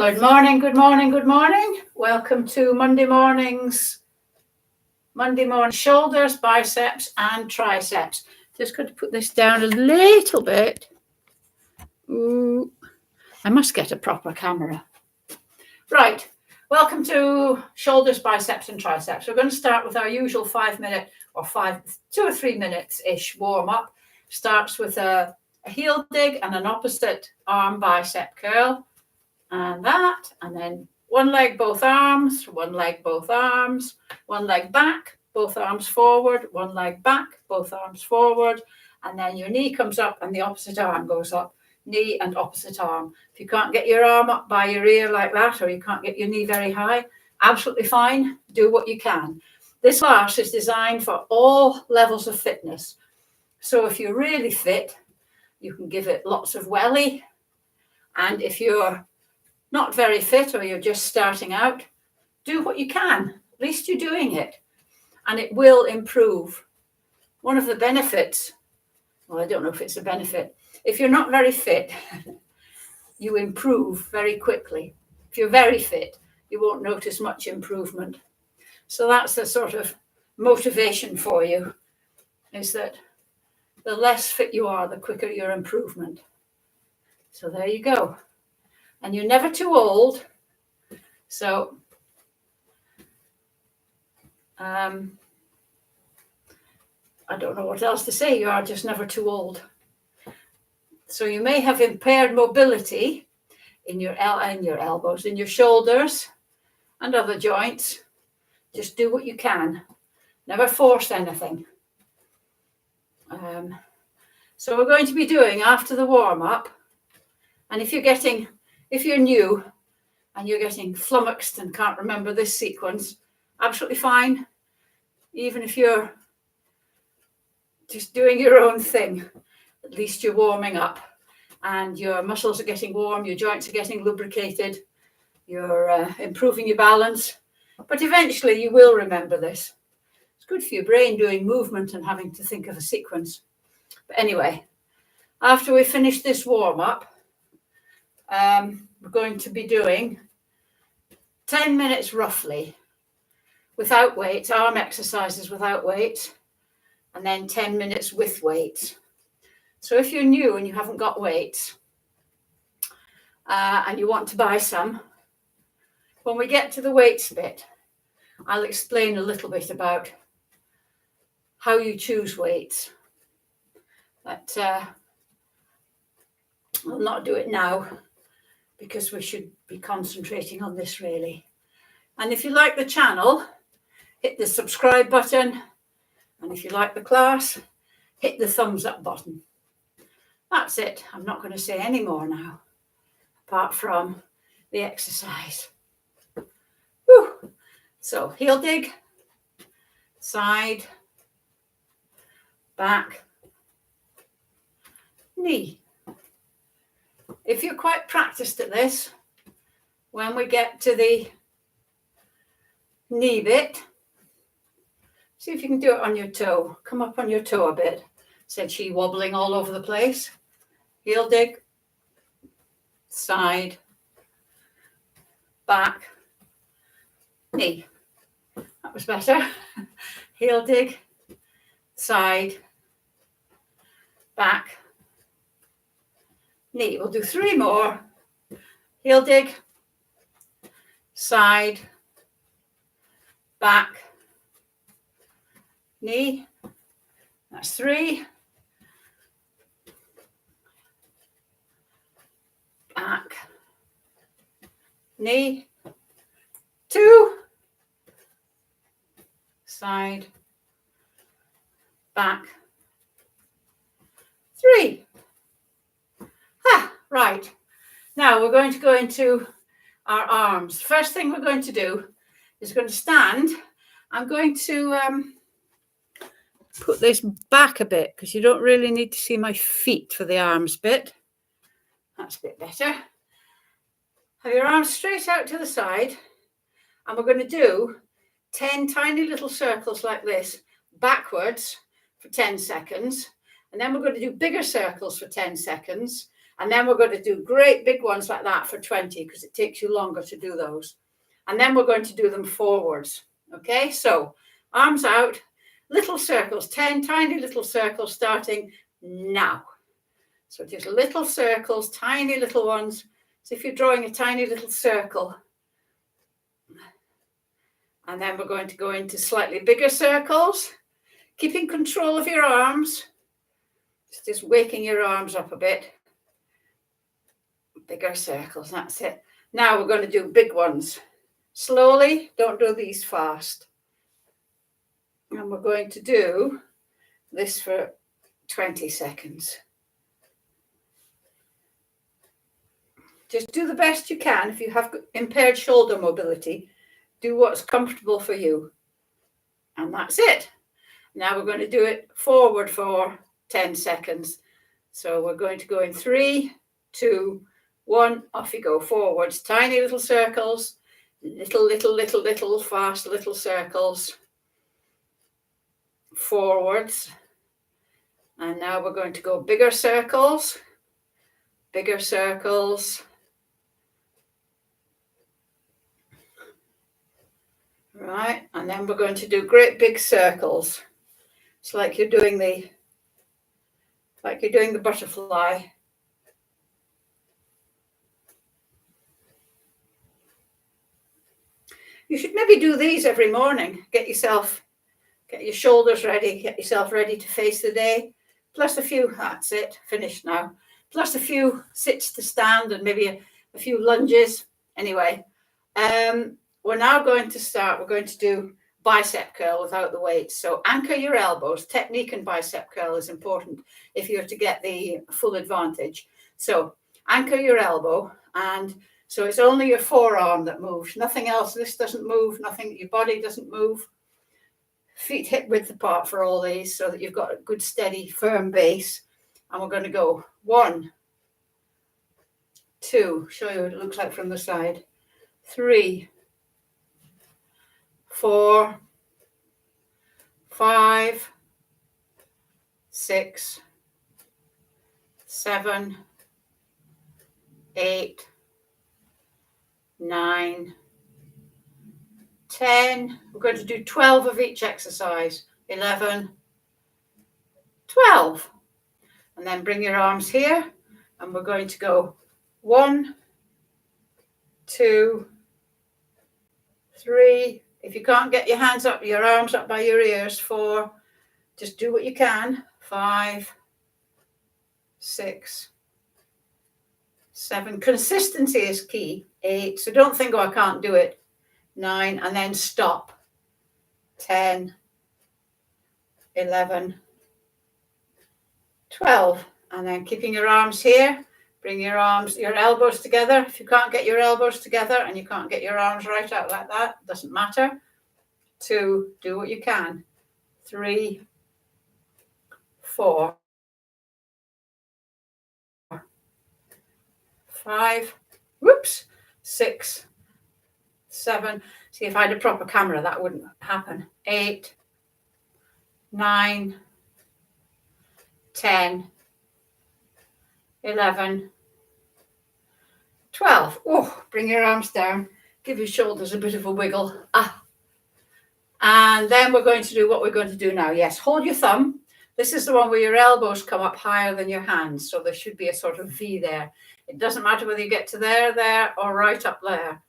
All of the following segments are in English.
Good morning, good morning, good morning. Welcome to Monday morning shoulders, biceps and triceps. Just going to put this down a little bit. Ooh, I must get a proper camera. Right, welcome to shoulders, biceps and triceps. We're going to start with our usual 5-minute or 2 or 3 minutes-ish warm-up. Starts with a heel dig and an opposite arm bicep curl. And that, and then one leg, both arms, one leg, both arms, one leg back, both arms forward, one leg back, both arms forward, and then your knee comes up and the opposite arm goes up, knee and opposite arm. If you can't get your arm up by your ear like that, or you can't get your knee very high, absolutely fine, do what you can. This class is designed for all levels of fitness. So if you're really fit, you can give it lots of welly, and if you're not very fit or you're just starting out, do what you can. At least you're doing it, and it will improve. One of the benefits, well, I don't know if it's a benefit, if you're not very fit, you improve very quickly. If you're very fit, you won't notice much improvement. So that's the sort of motivation for you, is that the less fit you are, the quicker your improvement. So there you go. And you're never too old. So I don't know what else to say. You are just never too old. So you may have impaired mobility in your elbows, in your shoulders and other joints. Just do what you can. Never force anything. So we're going to be doing after the warm-up. And if you're new and you're getting flummoxed and can't remember this sequence, absolutely fine. Even if you're just doing your own thing, at least you're warming up and your muscles are getting warm, your joints are getting lubricated, you're improving your balance. But eventually you will remember this. It's good for your brain doing movement and having to think of a sequence. But anyway, after we finish this warm-up, we're going to be doing 10 minutes roughly without weights, arm exercises without weights, and then 10 minutes with weights. So if you're new and you haven't got weights and you want to buy some, when we get to the weights bit, I'll explain a little bit about how you choose weights. But I'll not do it now, because we should be concentrating on this really. And if you like the channel, hit the subscribe button. And if you like the class, hit the thumbs up button. That's it. I'm not going to say any more now, apart from the exercise. Whew. So heel dig, side, back, knee. If you're quite practiced at this, when we get to the knee bit, see if you can do it on your toe. Come up on your toe a bit, said she, wobbling all over the place. Heel dig, side, back, knee. That was better. Heel dig, side, back, knee. We'll do 3 more. Heel dig, side, back, knee. That's 3. Back, knee. 2. Side, back, 3. Right, now we're going to go into our arms. First thing we're going to do is going to stand. I'm going to put this back a bit, because you don't really need to see my feet for the arms bit. That's a bit better. Have your arms straight out to the side, and we're going to do 10 tiny little circles like this, backwards for 10 seconds. And then we're going to do bigger circles for 10 seconds. And then we're going to do great big ones like that for 20 because it takes you longer to do those. And then we're going to do them forwards. Okay, so arms out, little circles, 10 tiny little circles starting now. So just little circles, tiny little ones. So if you're drawing a tiny little circle, and then we're going to go into slightly bigger circles, keeping control of your arms, just waking your arms up a bit. Bigger circles, that's it. Now we're going to do big ones. Slowly, don't do these fast. And we're going to do this for 20 seconds. Just do the best you can. If you have impaired shoulder mobility, do what's comfortable for you. And that's it. Now we're going to do it forward for 10 seconds. So we're going to go in 3, 2, 1. Off you go. Forwards. Tiny little circles. Little, fast little circles. Forwards. And now we're going to go bigger circles. Bigger circles. Right, and then we're going to do great big circles. It's like you're doing the butterfly. You should maybe do these every morning. Get your shoulders ready, get yourself ready to face the day. Plus a few, that's it, finished now. Plus a few sits to stand and maybe a few lunges. Anyway, we're now going to start. We're going to do bicep curl without the weights. So anchor your elbows. Technique and bicep curl is important if you're to get the full advantage. So anchor your elbow, and so it's only your forearm that moves. Nothing else. This doesn't move. Nothing. Your body doesn't move. Feet hip width apart for all these so that you've got a good, steady, firm base. And we're going to go 1, 2. Show you what it looks like from the side. 3, 4, 5, 6, 7, 8, 9, 10. We're going to do 12 of each exercise. 11, 12. And then bring your arms here, and we're going to go 1, 2, 3. If you can't get your hands up, your arms up by your ears, 4. Just do what you can. 5, 6, 7. Consistency is key. 8. So don't think, oh, I can't do it. 9, and then stop. 10, 11, 12. And then keeping your arms here, bring your elbows together. If you can't get your elbows together and you can't get your arms right out like that, doesn't matter. 2, do what you can. 3, 4, 5, 6, 7. See, if I had a proper camera, that wouldn't happen. 8, 9, 10, 11, 12. Oh, bring your arms down. Give your shoulders a bit of a wiggle. And then we're going to do what we're going to do now. Yes, hold your thumb. This is the one where your elbows come up higher than your hands. So there should be a sort of V there. It doesn't matter whether you get to there, or right up there.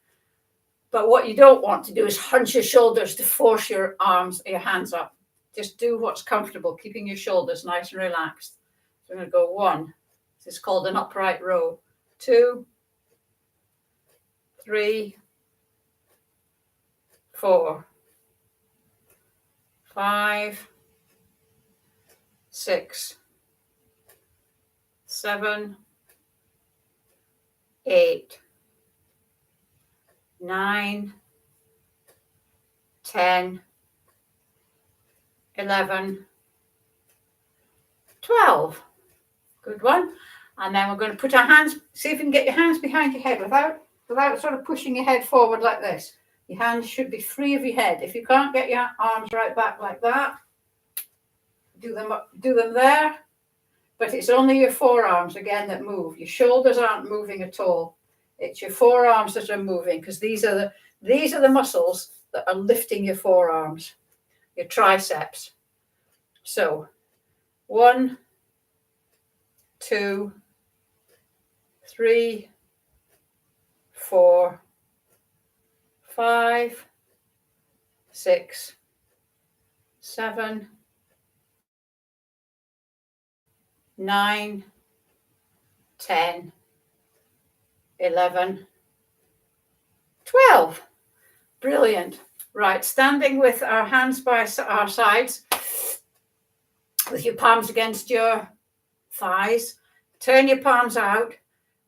But what you don't want to do is hunch your shoulders to force your hands up. Just do what's comfortable, keeping your shoulders nice and relaxed. So I'm going to go 1. This is called an upright row. 2, 3, 4, 5, 6, 7, 8, 9, 10, 11, 12. Good one. And then we're going to put our hands, see if you can get your hands behind your head without sort of pushing your head forward like this. Your hands should be free of your head. If you can't get your arms right back like that, do them there. but it's only your forearms again that move. Your shoulders aren't moving at all. It's your forearms that are moving, because these are the muscles that are lifting your forearms, your triceps. So 1, 2, 3, 4, 5, 6, 7, 9, 10, 11, 12. Brilliant. Right, standing with our hands by our sides, with your palms against your thighs. Turn your palms out,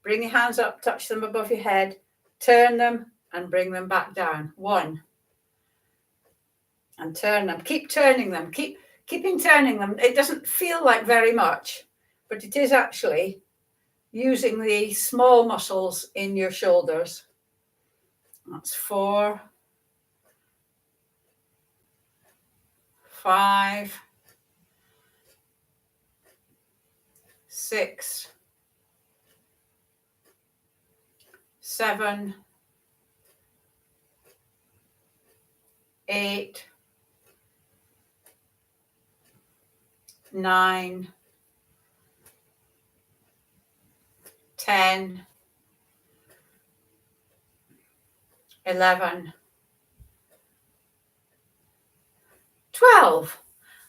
bring your hands up, touch them above your head, turn them and bring them back down. 1. And turn them. Keep turning them. Keeping turning them. It doesn't feel like very much, but it is actually using the small muscles in your shoulders. That's 4, 5, 6, 7, 8, 9, 10, 11, 12.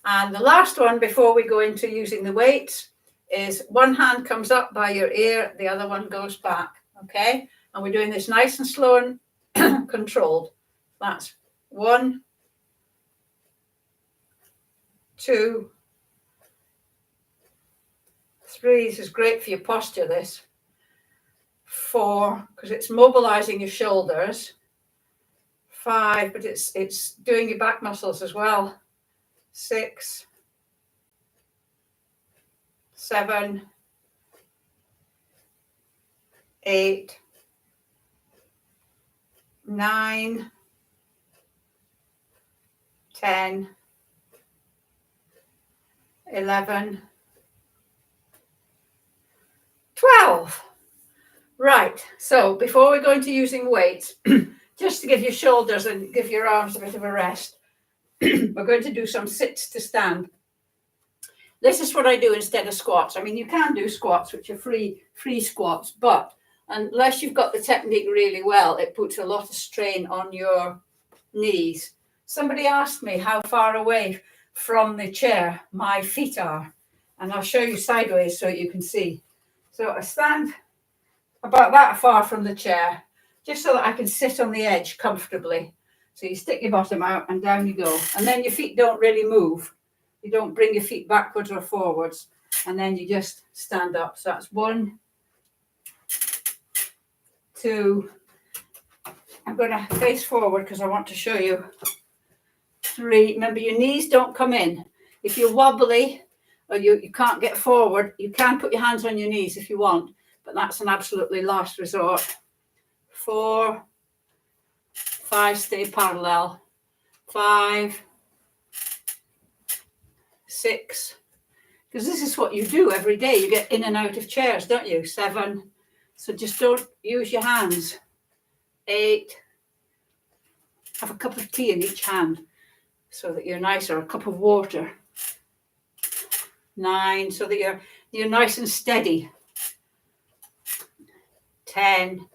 And the last one before we go into using the weights is one hand comes up by your ear, the other one goes back, okay? And we're doing this nice and slow and controlled. That's 1, 2, 3. This is great for your posture, this. 4, because it's mobilizing your shoulders. 5, but it's doing your back muscles as well. 6, 7, 8, 9, 10, 11, 12. Right, so before we go into using weights, just to give your shoulders and give your arms a bit of a rest, we're going to do some sits to stand. This is what I do instead of squats. I mean, you can do squats, which are free squats, but unless you've got the technique really well, it puts a lot of strain on your knees. Somebody asked me how far away from the chair my feet are, and I'll show you sideways so you can see. So I stand about that far from the chair, just so that I can sit on the edge comfortably. So you stick your bottom out and down you go. And then your feet don't really move. You don't bring your feet backwards or forwards. And then you just stand up. So that's 1, 2. I'm going to face forward because I want to show you. 3. Remember, your knees don't come in. If you're wobbly or you can't get forward, you can put your hands on your knees if you want. But that's an absolutely last resort. 4, 5, stay parallel. 5, 6, because this is what you do every day. You get in and out of chairs, don't you? 7, so just don't use your hands. 8, have a cup of tea in each hand so that you're nice, or a cup of water. 9, so that you're nice and steady. 10,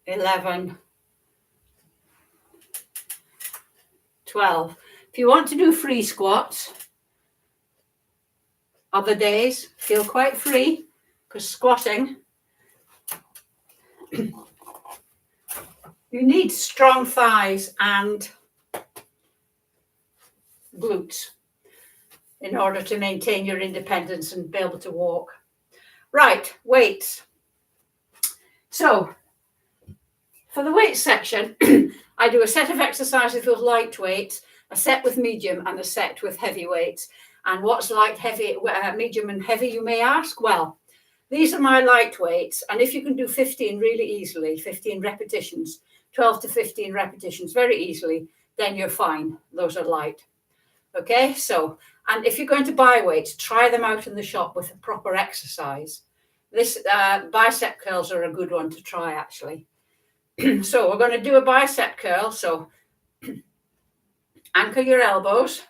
11, 12. If you want to do free squats, other days, feel quite free, because squatting, you need strong thighs and glutes in order to maintain your independence and be able to walk. Right, weights. So, for the weights section, I do a set of exercises with light weights, a set with medium, and a set with heavy weights. And what's light, heavy, medium, and heavy, you may ask? Well, these are my light weights. And if you can do 15 really easily, 15 repetitions, 12 to 15 repetitions very easily, then you're fine. Those are light. Okay, so And if you're going to buy weights, try them out in the shop with a proper exercise. This bicep curls are a good one to try, actually. So we're going to do a bicep curl. So anchor your elbows.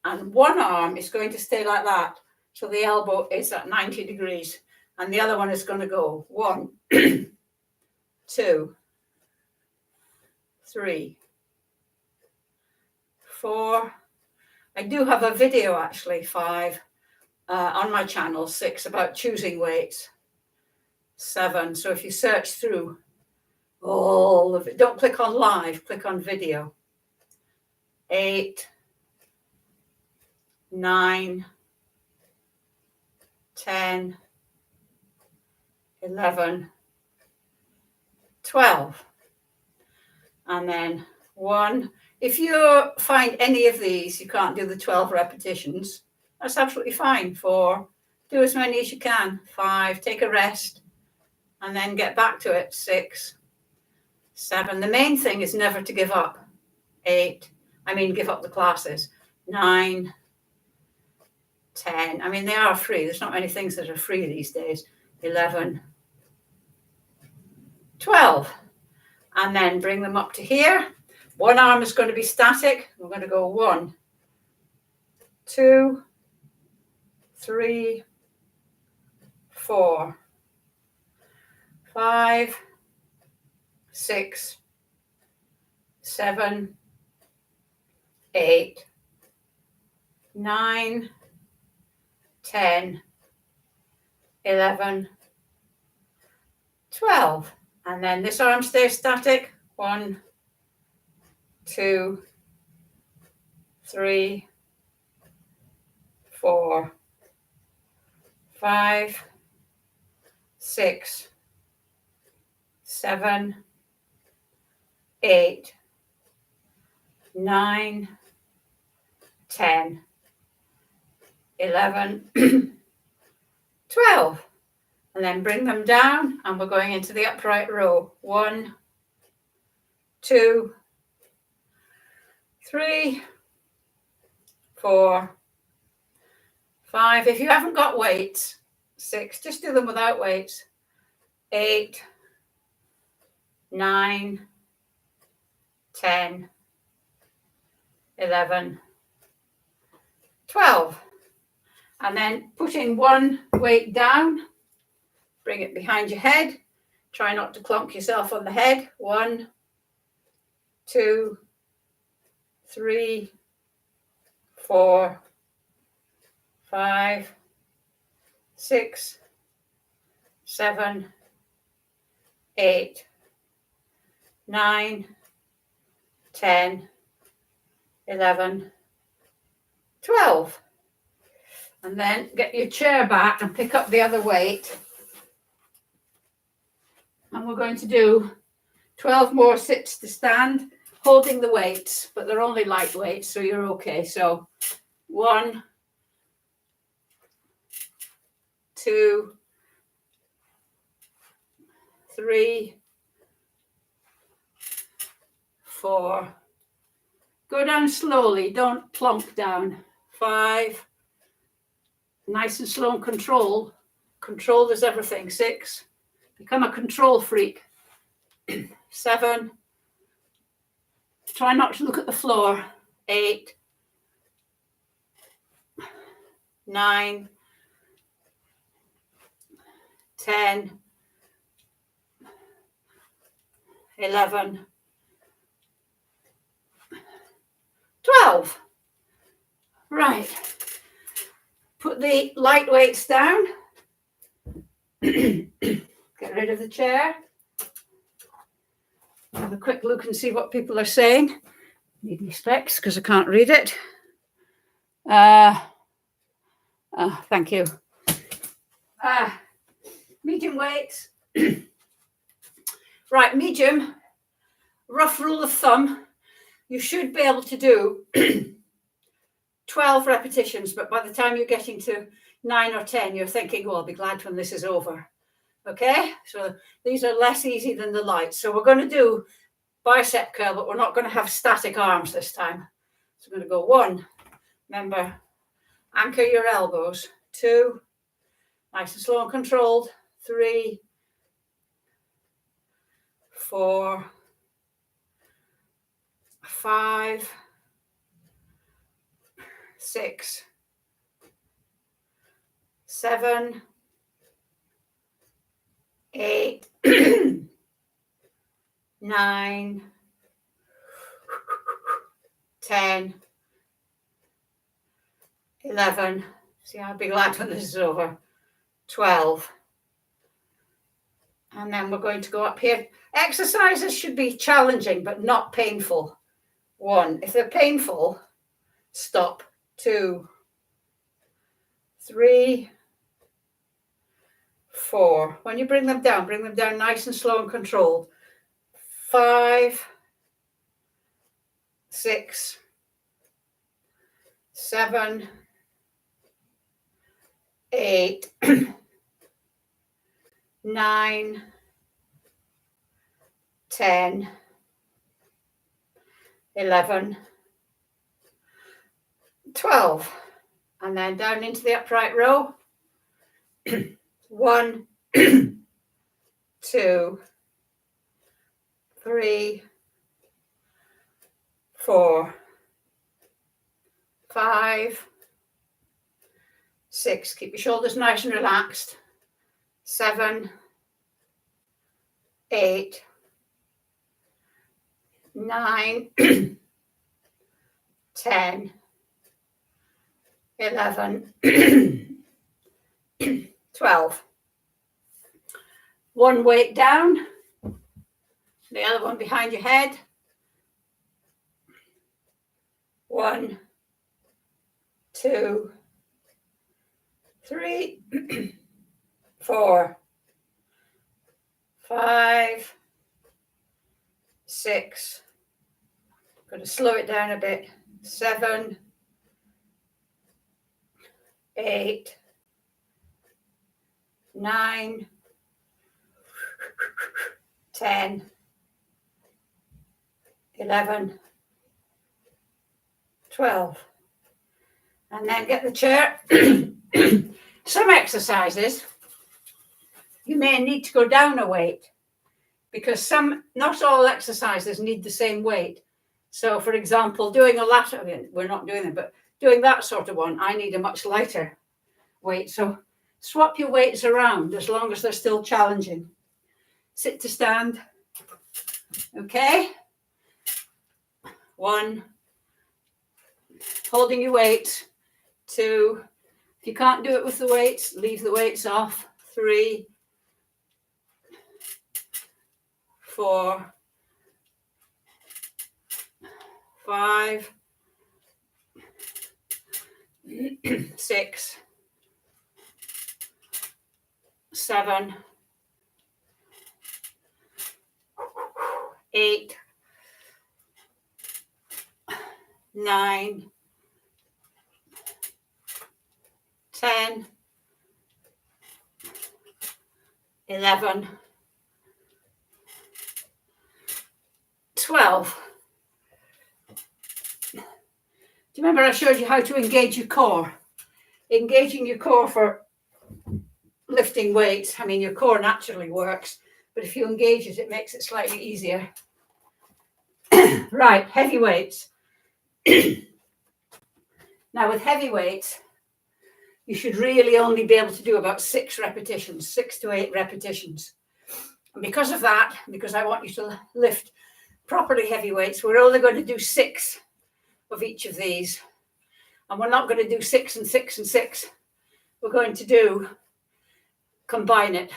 And one arm is going to stay like that. So the elbow is at 90 degrees. And the other one is going to go 1, 2, 3, 4. I do have a video, actually, 5, on my channel, 6, about choosing weights, 7. So if you search through all of it, don't click on live, click on video. 8, 9, 10, 11, 12. And then 1. If you find any of these, you can't do the 12 repetitions, that's absolutely fine. 4, do as many as you can. 5, take a rest, and then get back to it. 6, 7. The main thing is never to give up. 8, give up the classes. 9, 10. They are free. There's not many things that are free these days. 11, 12. And then bring them up to here. One arm is going to be static. We're going to go 1, 2, 3, 4, 5, 6, 7, 8, 9, 10, 11, 12. And then this arm stays static. 1, 2, 3, 4, 5, 6, 7, 8, 9, 10, 11, 12. And then bring them down, and we're going into the upright row. 1, 2, 3, 4, 5. If you haven't got weights, 6. Just do them without weights. 8, 9, 10, 11, 12. And then putting one weight down, bring it behind your head. Try not to clonk yourself on the head. 1, 2, 3, 4, 5, 6, 7, 8, 9, 10, 11, 12. And then get your chair back and pick up the other weight. And we're going to do 12 more sits to stand, holding the weights, but they're only light weights, so you're okay. So 1, 2, 3, 4. Go down slowly, don't plonk down. 5. Nice and slow and control. Control is everything. 6. Become a control freak. 7. Try not to look at the floor. 8. 9. 10. 11. 12. Right. Put the light weights down. Get rid of the chair. Have a quick look and see what people are saying. Need my specs because I can't read it. Thank you. Medium weights. Right, medium. Rough rule of thumb. You should be able to do 12 repetitions, but by the time you're getting to 9 or 10, you're thinking, oh, I'll be glad when this is over. Okay, so these are less easy than the lights. So we're going to do bicep curl, but we're not going to have static arms this time. So we're going to go 1, Remember, anchor your elbows. 2, nice and slow and controlled. 3, 4, 5, 6, 7, 8, 9, 10, 11. See, I'll be glad when this is over. 12. And then we're going to go up here. Exercises should be challenging, but not painful. 1. If they're painful, stop. 2, 3, 4. When you bring them down nice and slow and controlled. 5, 6, 7, 8, 9, 10, 11, 12. And then down into the upright row. 1, 2, 3, 4, 5, 6. Keep your shoulders nice and relaxed. 7, 8, 9, 10, 11, 12. One weight down, the other one behind your head. 1, 2, 3, 4, 5, 6. Got to slow it down a bit. 7, 8, 9, 10, 11, 12. And then get the chair. Some exercises, you may need to go down a weight because not all exercises need the same weight. So, for example, doing a lateral, we're not doing it, but doing that sort of one, I need a much lighter weight. So swap your weights around as long as they're still challenging. Sit to stand. Okay. 1, holding your weights. 2, if you can't do it with the weights, leave the weights off. 3, 4, 5, 6, 7, 8, 9, 10, 11, 12. Do you remember I showed you how to engage your core? Engaging your core for lifting weights. I mean, your core naturally works, but if you engage it, it makes it slightly easier. Right, heavy weights. Now, with heavy weights, you should really only be able to do about 6 repetitions, 6 to 8 repetitions. And because of that, because I want you to lift properly heavy weights, we're only going to do 6 of each of these. And we're not going to do 6 and 6 and 6. We're going to combine it.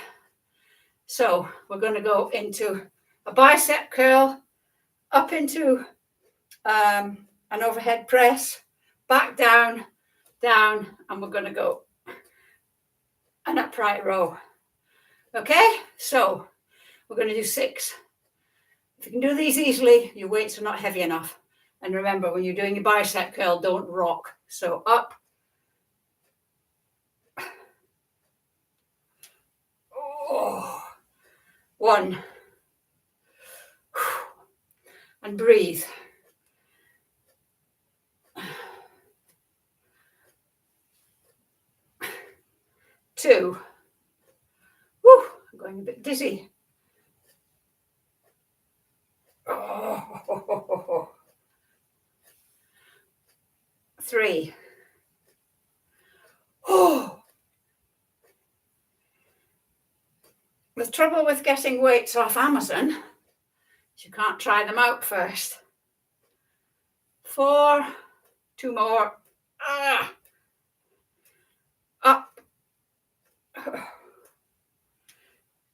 So we're going to go into a bicep curl, up into an overhead press, back down, down, and we're going to go an upright row. Okay, so we're going to do 6. If you can do these easily, your weights are not heavy enough. And remember, when you're doing your bicep curl, don't rock. So up. Oh. 1. And breathe. 2. Whew, I'm going a bit dizzy. Oh. 3. Oh. The trouble with getting weights off Amazon is you can't try them out first. 4. 2 more. Up.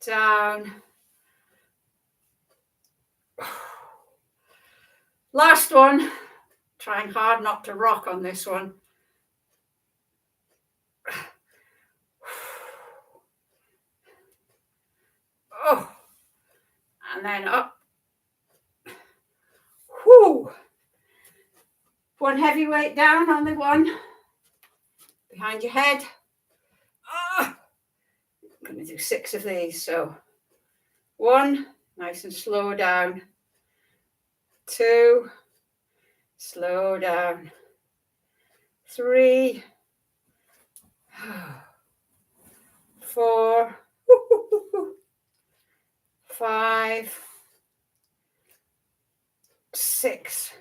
Down. Last one. Trying hard not to rock on this one. Oh. And then up. Whoo. One heavy weight down on the one behind your head. I'm going to do 6 of these. So 1, nice and slow down. 2, slow down. 3, 4, 5, 6.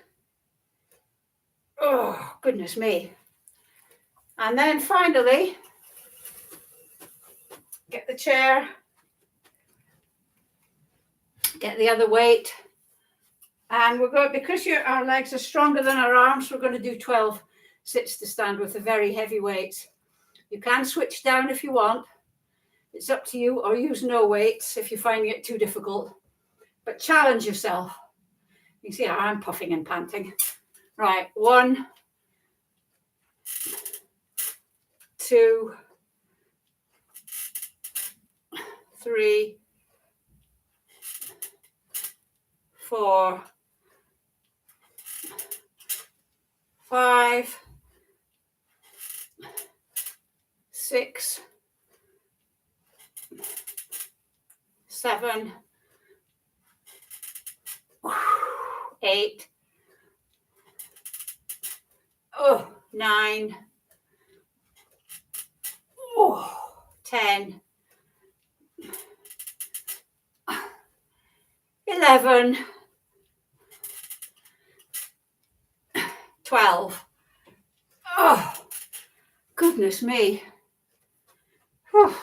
Oh, goodness me. And then finally, get the chair, get the other weight, and we're going, because our legs are stronger than our arms, we're going to do 12 sits to stand with the very heavy weights. You can switch down if you want. It's up to you, or use no weights if you're finding it too difficult. But challenge yourself. You can see how I'm puffing and panting. Right, 1, 2, 3, 4, 5, 6, 7, 8, 9, 10, 11, 12. Oh, goodness me. Whew.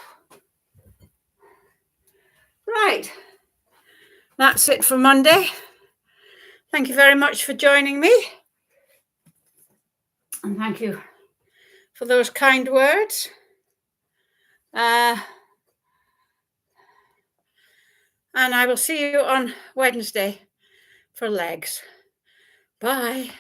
Right. That's it for Monday. Thank you very much for joining me. And thank you for those kind words. And I will see you on Wednesday for legs. Bye.